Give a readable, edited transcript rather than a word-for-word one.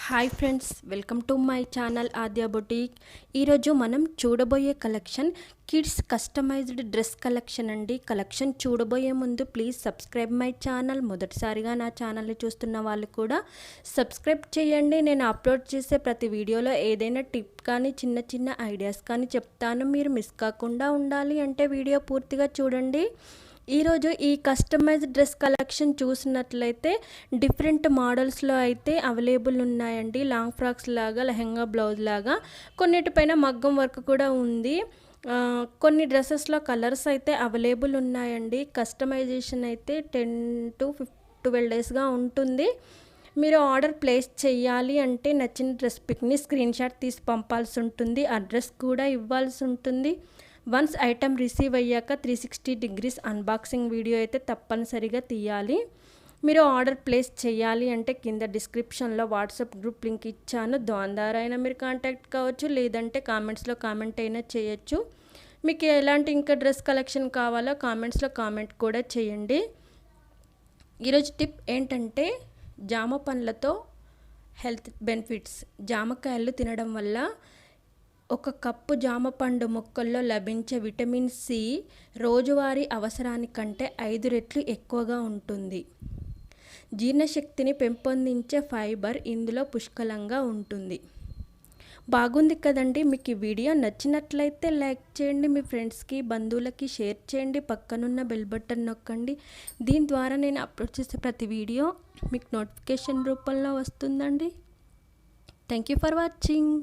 Hi friends, welcome to my channel Aadya boutique. ఈరోజు మనం చూడబోయే collection kids customized dress collection అండి. కలెక్షన్ చూడబోయే ముందు ప్లీజ్ సబ్స్క్రైబ్ మై ఛానల్. మొదటిసారిగా నా ఛానల్ని చూస్తున్న వాళ్ళు కూడా సబ్స్క్రైబ్ చేయండి. నేను అప్లోడ్ చేసే ప్రతి వీడియోలో ఏదైనా టిప్ కానీ చిన్న చిన్న ఐడియాస్ కానీ చెప్తాను. మీరు మిస్ కాకుండా ఉండాలి అంటే వీడియో పూర్తిగా చూడండి. ఈరోజు ఈ కస్టమైజ్డ్ డ్రెస్ కలెక్షన్ చూసినట్లయితే డిఫరెంట్ మోడల్స్లో అయితే అవైలబుల్ ఉన్నాయండి. లాంగ్ ఫ్రాక్స్ లాగా, లెహంగా బ్లౌజ్ లాగా, కొన్నిటిపైన మగ్గం వర్క్ కూడా ఉంది. కొన్ని డ్రెస్సెస్లో కలర్స్ అయితే అవైలబుల్ ఉన్నాయండి. కస్టమైజేషన్ అయితే 10 to 12 డేస్గా ఉంటుంది. మీరు ఆర్డర్ ప్లేస్ చేయాలి అంటే నచ్చిన డ్రెస్ పిక్ని స్క్రీన్ షాట్ తీసి పంపాల్సి ఉంటుంది. అడ్రస్ కూడా ఇవ్వాల్సి ఉంటుంది. వన్స్ ఐటమ్ రిసీవ్ అయ్యాక 360 degrees అన్బాక్సింగ్ వీడియో అయితే తప్పనిసరిగా తీయాలి. మీరు ఆర్డర్ ప్లేస్ చేయాలి అంటే కింద డిస్క్రిప్షన్లో వాట్సాప్ గ్రూప్ లింక్ ఇచ్చాను. దాని ద్వారా అయినా మీరు కాంటాక్ట్ కావచ్చు, లేదంటే కామెంట్స్లో కామెంట్ అయినా చేయొచ్చు. మీకు ఎలాంటి ఇంకా డ్రెస్ కలెక్షన్ కావాలో కామెంట్స్లో కామెంట్ కూడా చేయండి. ఈరోజు టిప్ ఏంటంటే జామ పండ్లతో హెల్త్ బెనిఫిట్స్. జామకాయలు తినడం వల్ల ఒక కప్పు జామపండు ముక్కల్లో లభించే విటమిన్ సి రోజువారీ అవసరానికంటే 5 రెట్లు ఎక్కువగా ఉంటుంది. జీర్ణశక్తిని పెంపొందించే ఫైబర్ ఇందులో పుష్కలంగా ఉంటుంది. బాగుంది కదండి. మీకు ఈ వీడియో నచ్చినట్లయితే లైక్ చేయండి, మీ ఫ్రెండ్స్కి బంధువులకి షేర్ చేయండి, పక్కనున్న బెల్ బటన్ నొక్కండి. దీని ద్వారా నేను అప్లోడ్ చేసే ప్రతి వీడియో మీకు నోటిఫికేషన్ రూపంలో వస్తుందండి. Thank you for watching.